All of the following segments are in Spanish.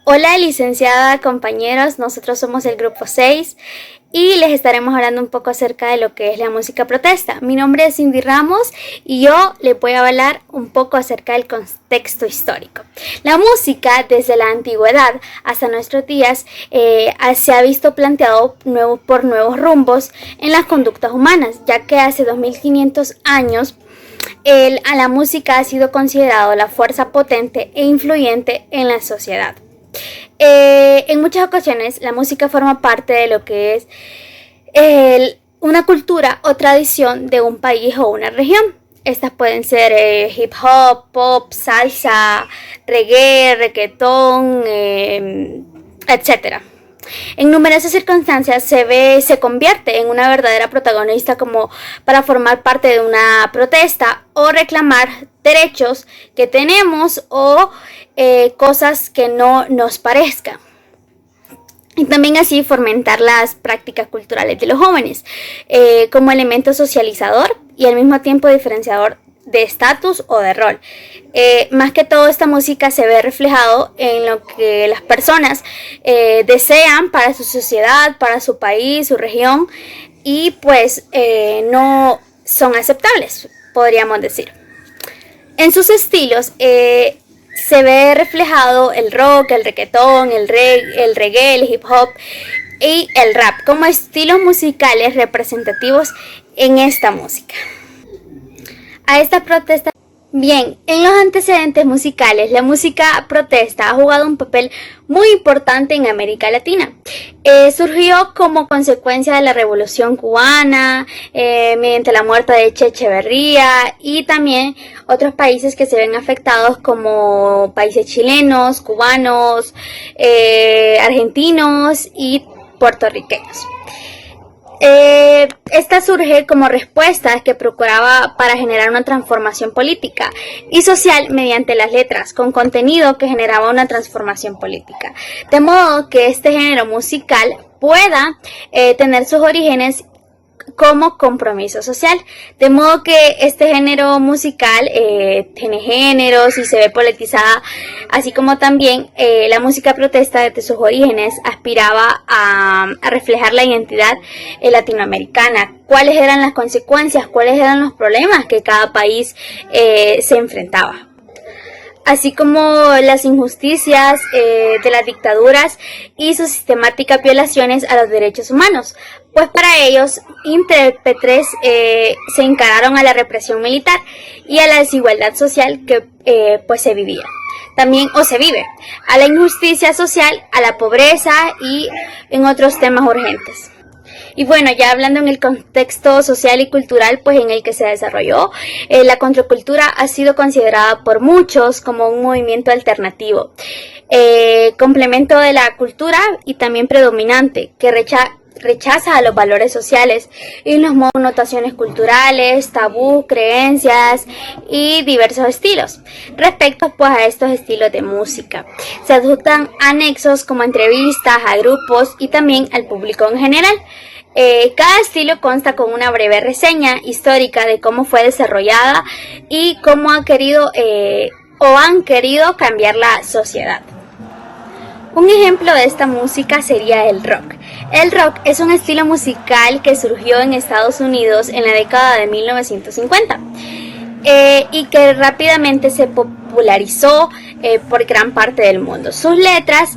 Hola licenciada, compañeros, nosotros somos el grupo 6 y les estaremos hablando un poco acerca de lo que es la música protesta. Mi nombre es Cindy Ramos y yo les voy a hablar un poco acerca del contexto histórico. La música desde la antigüedad hasta nuestros días se ha visto planteado por nuevos rumbos en las conductas humanas, ya que hace 2500 años la música ha sido considerada la fuerza potente e influyente en la sociedad. En muchas ocasiones la música forma parte de lo que es una cultura o tradición de un país o una región. Estas pueden ser hip hop, pop, salsa, reggae, reggaetón, etc. En numerosas circunstancias se convierte en una verdadera protagonista como para formar parte de una protesta o reclamar derechos que tenemos o cosas que no nos parezcan. Y también así fomentar las prácticas culturales de los jóvenes como elemento socializador y al mismo tiempo diferenciador de estatus o de rol. Más que todo, esta música se ve reflejado en lo que las personas desean para su sociedad, para su país, su región, y pues no son aceptables, podríamos decir. En sus estilos se ve reflejado el rock, el reggaetón, el reggae, el hip hop y el rap como estilos musicales representativos en esta música. A esta protesta. Bien, en los antecedentes musicales, la música protesta ha jugado un papel muy importante en América Latina. Surgió como consecuencia de la Revolución Cubana, mediante la muerte de Che Echeverría y también otros países que se ven afectados como países chilenos, cubanos, argentinos y puertorriqueños. Esta surge como respuesta que procuraba para generar una transformación política y social mediante las letras, con contenido que generaba una transformación política. De modo que este género musical pueda tener sus orígenes como compromiso social, de modo que este género musical tiene géneros y se ve politizada, así como también la música protesta desde sus orígenes aspiraba a reflejar la identidad latinoamericana, cuáles eran las consecuencias, cuáles eran los problemas que cada país se enfrentaba, así como las injusticias de las dictaduras y sus sistemáticas violaciones a los derechos humanos, pues para ellos intérpretes se encararon a la represión militar y a la desigualdad social que pues se vivía, también o se vive, a la injusticia social, a la pobreza y en otros temas urgentes. Y bueno, ya hablando en el contexto social y cultural pues en el que se desarrolló, la contracultura ha sido considerada por muchos como un movimiento alternativo, complemento de la cultura y también predominante, que rechaza a los valores sociales y las connotaciones culturales, tabú, creencias y diversos estilos. Respecto pues a estos estilos de música, se adjuntan anexos como entrevistas a grupos y también al público en general. Cada estilo consta con una breve reseña histórica de cómo fue desarrollada y cómo han querido cambiar la sociedad. Un ejemplo de esta música sería el rock. El rock es un estilo musical que surgió en Estados Unidos en la década de 1950 y que rápidamente se popularizó por gran parte del mundo. Sus letras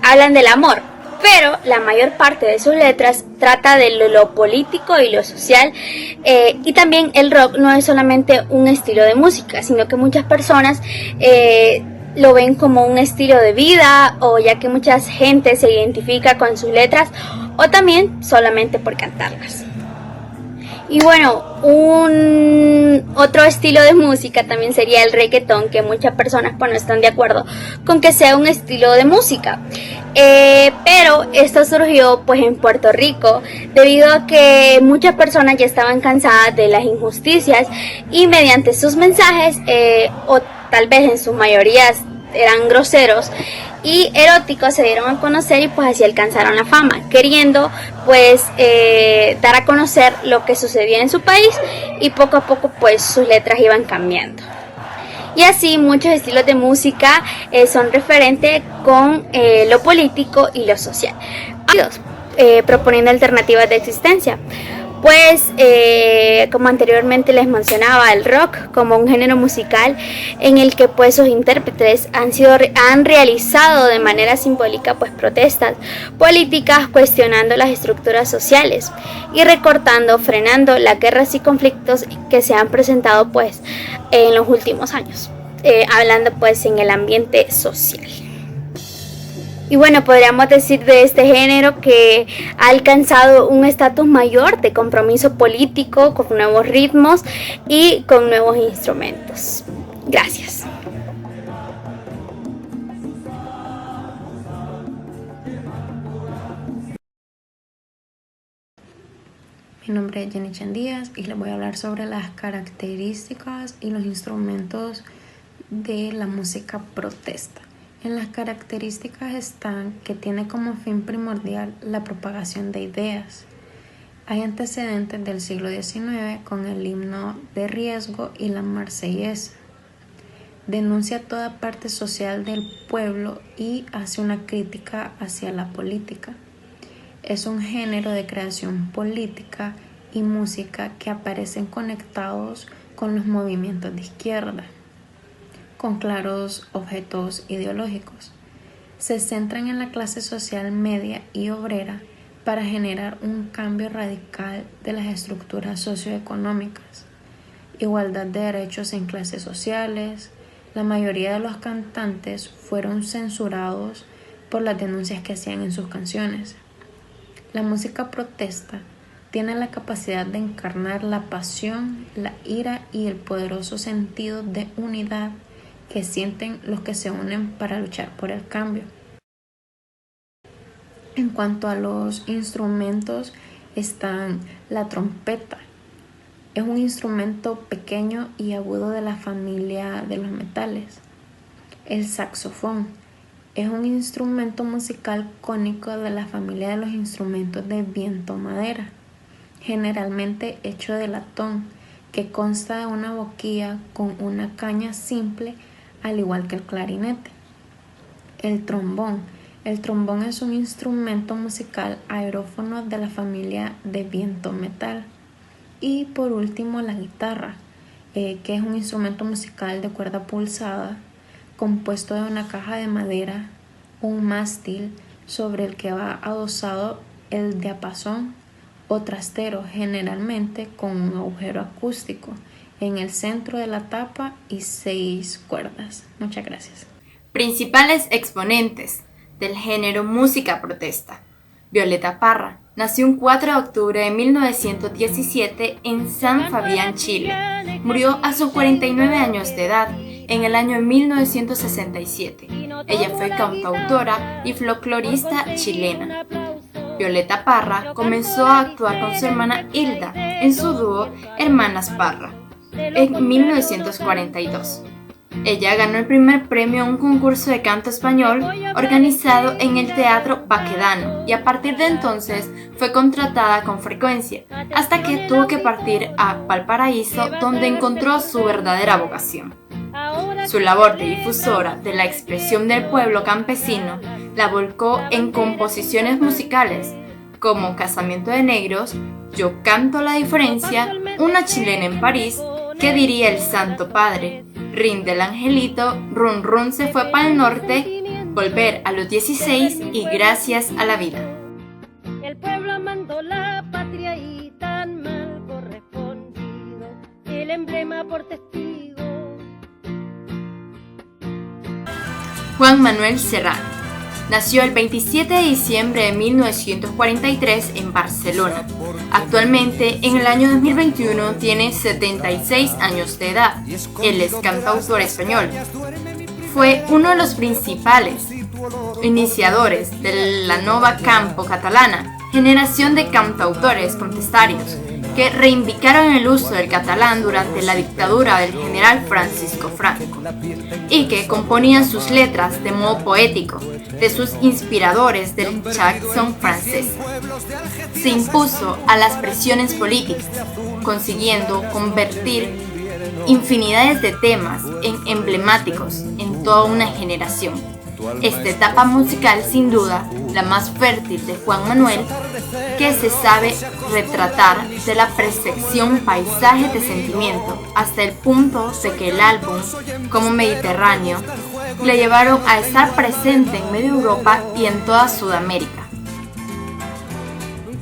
hablan del amor, pero la mayor parte de sus letras trata de lo político y lo social, y también el rock no es solamente un estilo de música, sino que muchas personas lo ven como un estilo de vida, o ya que mucha gente se identifica con sus letras, o también solamente por cantarlas. Y bueno, otro estilo de música también sería el reggaetón, que muchas personas pues no están de acuerdo con que sea un estilo de música. Pero esto surgió pues en Puerto Rico debido a que muchas personas ya estaban cansadas de las injusticias y mediante sus mensajes o tal vez en sus mayorías eran groseros y eróticos, se dieron a conocer y pues así alcanzaron la fama, queriendo pues dar a conocer lo que sucedía en su país, y poco a poco pues sus letras iban cambiando. Y así muchos estilos de música son referentes con lo político y lo social, proponiendo alternativas de existencia. Pues como anteriormente les mencionaba, el rock como un género musical en el que pues sus intérpretes han realizado de manera simbólica pues protestas políticas, cuestionando las estructuras sociales y recortando, frenando las guerras y conflictos que se han presentado pues en los últimos años, hablando pues en el ambiente social. Y bueno, podríamos decir de este género que ha alcanzado un estatus mayor de compromiso político con nuevos ritmos y con nuevos instrumentos. Gracias. Mi nombre es Jenny Chen Díaz y les voy a hablar sobre las características y los instrumentos de la música protesta. En las características están que tiene como fin primordial la propagación de ideas. Hay antecedentes del siglo XIX con el himno de riesgo y la marsellesa. Denuncia toda parte social del pueblo y hace una crítica hacia la política. Es un género de creación política y música que aparecen conectados con los movimientos de izquierda, con claros objetos ideológicos. Se centran en la clase social media y obrera para generar un cambio radical de las estructuras socioeconómicas, igualdad de derechos en clases sociales. La mayoría de los cantantes fueron censurados por las denuncias que hacían en sus canciones. La música protesta tiene la capacidad de encarnar la pasión, la ira y el poderoso sentido de unidad que sienten los que se unen para luchar por el cambio. En cuanto a los instrumentos, están la trompeta. Es un instrumento pequeño y agudo de la familia de los metales. El saxofón es un instrumento musical cónico de la familia de los instrumentos de viento-madera, generalmente hecho de latón, que consta de una boquilla con una caña simple, al igual que el clarinete. El trombón. El trombón es un instrumento musical aerófono de la familia de viento-metal. Y por último, la guitarra, que es un instrumento musical de cuerda pulsada, compuesto de una caja de madera, un mástil sobre el que va adosado el diapasón o trastero, generalmente con un agujero acústico en el centro de la tapa y 6 cuerdas. Muchas gracias. Principales exponentes del género música protesta. Violeta Parra nació un 4 de octubre de 1917 en San Fabián, Chile. Murió a sus 49 años de edad en el año 1967. Ella fue cantautora y folclorista chilena. Violeta Parra comenzó a actuar con su hermana Hilda en su dúo Hermanas Parra en 1942. Ella ganó el primer premio a un concurso de canto español organizado en el Teatro Baquedano y a partir de entonces fue contratada con frecuencia hasta que tuvo que partir a Valparaíso, donde encontró su verdadera vocación. Su labor de difusora de la expresión del pueblo campesino la volcó en composiciones musicales como Casamiento de Negros, Yo canto la diferencia, Una chilena en París, ¿Qué diría el Santo Padre?, Rinde el Angelito, Run Run se fue para el norte, Volver a los 16 y Gracias a la vida. El pueblo amando la patria y tan mal correspondido, el emblema por testigo. Juan Manuel Serrat nació el 27 de diciembre de 1943 en Barcelona. Actualmente, en el año 2021, tiene 76 años de edad. Él es cantautor español. Fue uno de los principales iniciadores de la Nova Campo Catalana, generación de cantautores contestarios que reivindicaron el uso del catalán durante la dictadura del general Francisco Franco y que componían sus letras de modo poético de sus inspiradores del chanson francés. Se impuso a las presiones políticas, consiguiendo convertir infinidades de temas emblemáticos en toda una generación. Esta etapa musical, sin duda, la más fértil de Juan Manuel, que se sabe retratar de la percepción paisaje de sentimiento hasta el punto de que el álbum, como Mediterráneo, le llevaron a estar presente en media Europa y en toda Sudamérica.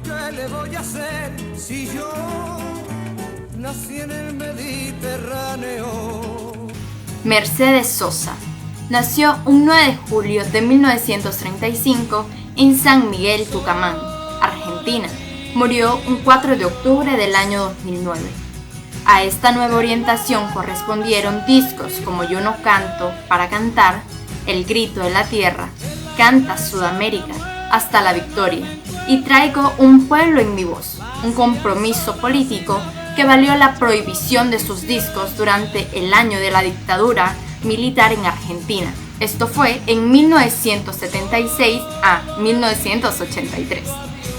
¿Qué le voy a hacer si yo nací en el Mediterráneo? Mercedes Sosa nació un 9 de julio de 1935 en San Miguel, Tucumán, Argentina. Murió un 4 de octubre del año 2009. A esta nueva orientación correspondieron discos como Yo no canto para cantar, El grito de la tierra, Canta Sudamérica, Hasta la victoria y Traigo un pueblo en mi voz, un compromiso político que valió la prohibición de sus discos durante el año de la dictadura militar en Argentina. Esto fue en 1976 a 1983.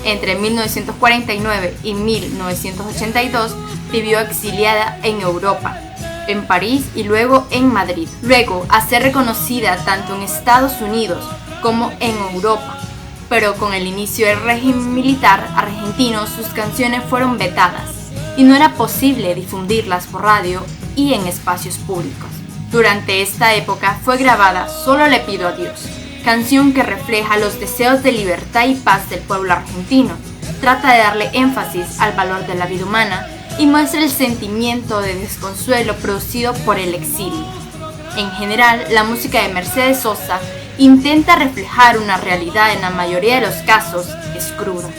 Entre 1949 y 1982 vivió exiliada en Europa, en París y luego en Madrid. Luego a ser reconocida tanto en Estados Unidos como en Europa. Pero con el inicio del régimen militar argentino sus canciones fueron vetadas y no era posible difundirlas por radio y en espacios públicos. Durante esta época fue grabada Solo le pido a Dios, canción que refleja los deseos de libertad y paz del pueblo argentino, trata de darle énfasis al valor de la vida humana y muestra el sentimiento de desconsuelo producido por el exilio. En general, la música de Mercedes Sosa intenta reflejar una realidad en la mayoría de los casos que es cruda,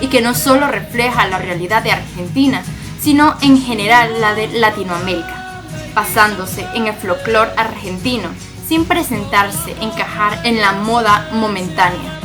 y que no solo refleja la realidad de Argentina, sino en general la de Latinoamérica, basándose en el folclore argentino, sin presentarse encajar en la moda momentánea.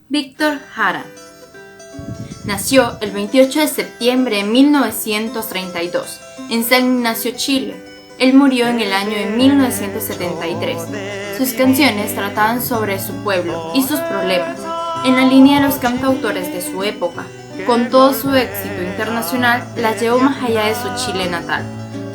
Víctor Jara nació el 28 de septiembre de 1932 en San Ignacio, Chile. Él murió en el año de 1973. Sus canciones trataban sobre su pueblo y sus problemas, en la línea de los cantautores de su época. Con todo su éxito internacional, las llevó más allá de su Chile natal,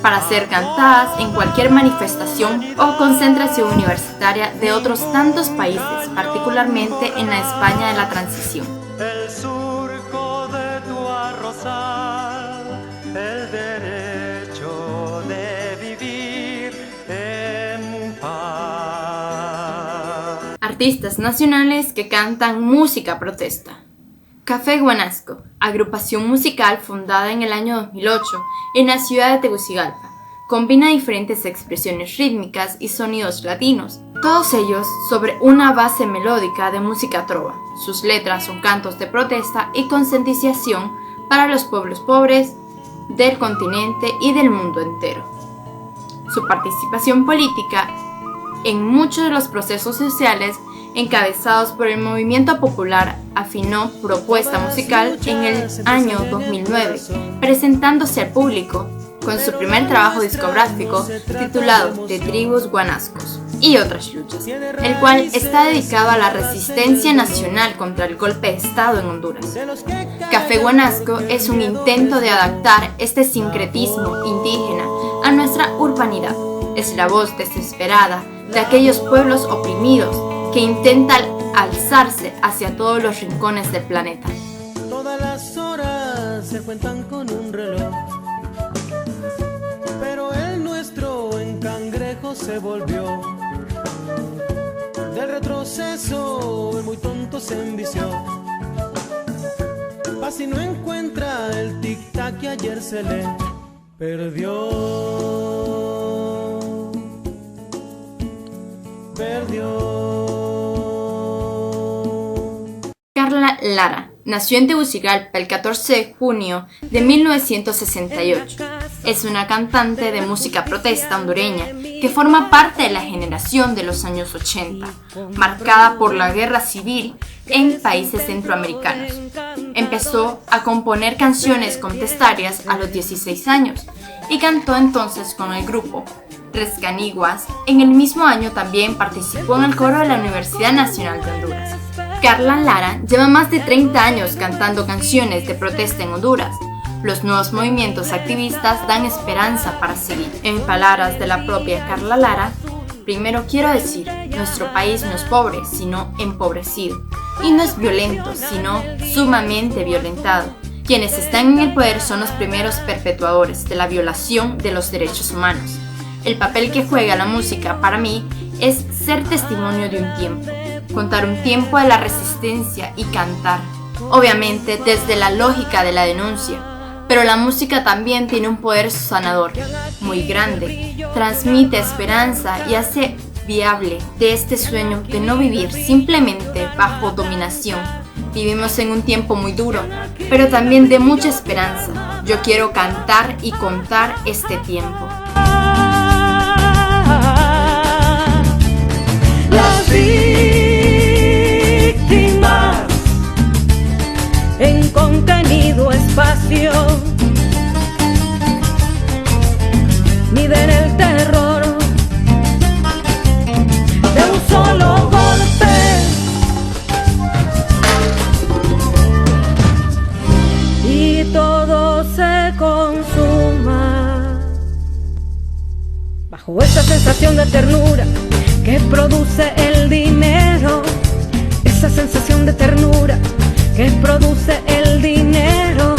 para ser cantadas en cualquier manifestación o concentración universitaria de otros tantos países, particularmente en la España de la transición. El surco de tu arrozal, el derecho de vivir en paz. Artistas nacionales que cantan música protesta. Café Guanasco, agrupación musical fundada en el año 2008 en la ciudad de Tegucigalpa, combina diferentes expresiones rítmicas y sonidos latinos, todos ellos sobre una base melódica de música trova. Sus letras son cantos de protesta y concientización para los pueblos pobres del continente y del mundo entero. Su participación política en muchos de los procesos sociales encabezados por el movimiento popular afinó propuesta musical en el año 2009, presentándose al público con su primer trabajo discográfico titulado De Tribus Guanascos y otras luchas, el cual está dedicado a la resistencia nacional contra el golpe de Estado en Honduras. Café Guanasco es un intento de adaptar este sincretismo indígena a nuestra urbanidad. Es la voz desesperada de aquellos pueblos oprimidos que intentan alzarse hacia todos los rincones del planeta. Todas las horas se cuentan con un reloj, pero el nuestro en cangrejo se volvió. Del retroceso el muy tonto se envició, pa' si no encuentra el tic-tac que ayer se le perdió. Carla Lara nació en Tegucigalpa el 14 de junio de 1968. Es una cantante de música protesta hondureña que forma parte de la generación de los años 80, marcada por la guerra civil en países centroamericanos. Empezó a componer canciones contestarias a los 16 años y cantó entonces con el grupo Rescaniguas. En el mismo año también participó en el coro de la Universidad Nacional de Honduras. Carla Lara lleva más de 30 años cantando canciones de protesta en Honduras. Los nuevos movimientos activistas dan esperanza para seguir. En palabras de la propia Carla Lara, primero quiero decir, nuestro país no es pobre, sino empobrecido. Y no es violento, sino sumamente violentado. Quienes están en el poder son los primeros perpetuadores de la violación de los derechos humanos. El papel que juega la música para mí es ser testimonio de un tiempo, contar un tiempo de la resistencia y cantar, obviamente desde la lógica de la denuncia, pero la música también tiene un poder sanador muy grande, transmite esperanza y hace viable de este sueño de no vivir simplemente bajo dominación. Vivimos en un tiempo muy duro, pero también de mucha esperanza. Yo quiero cantar y contar este tiempo. Las víctimas en contenido espacio miden el terror de un solo golpe y todo se consuma bajo esta sensación de ternura que produce el dinero, esa sensación de ternura que produce el dinero,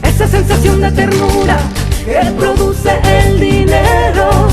esa sensación de ternura que produce el dinero.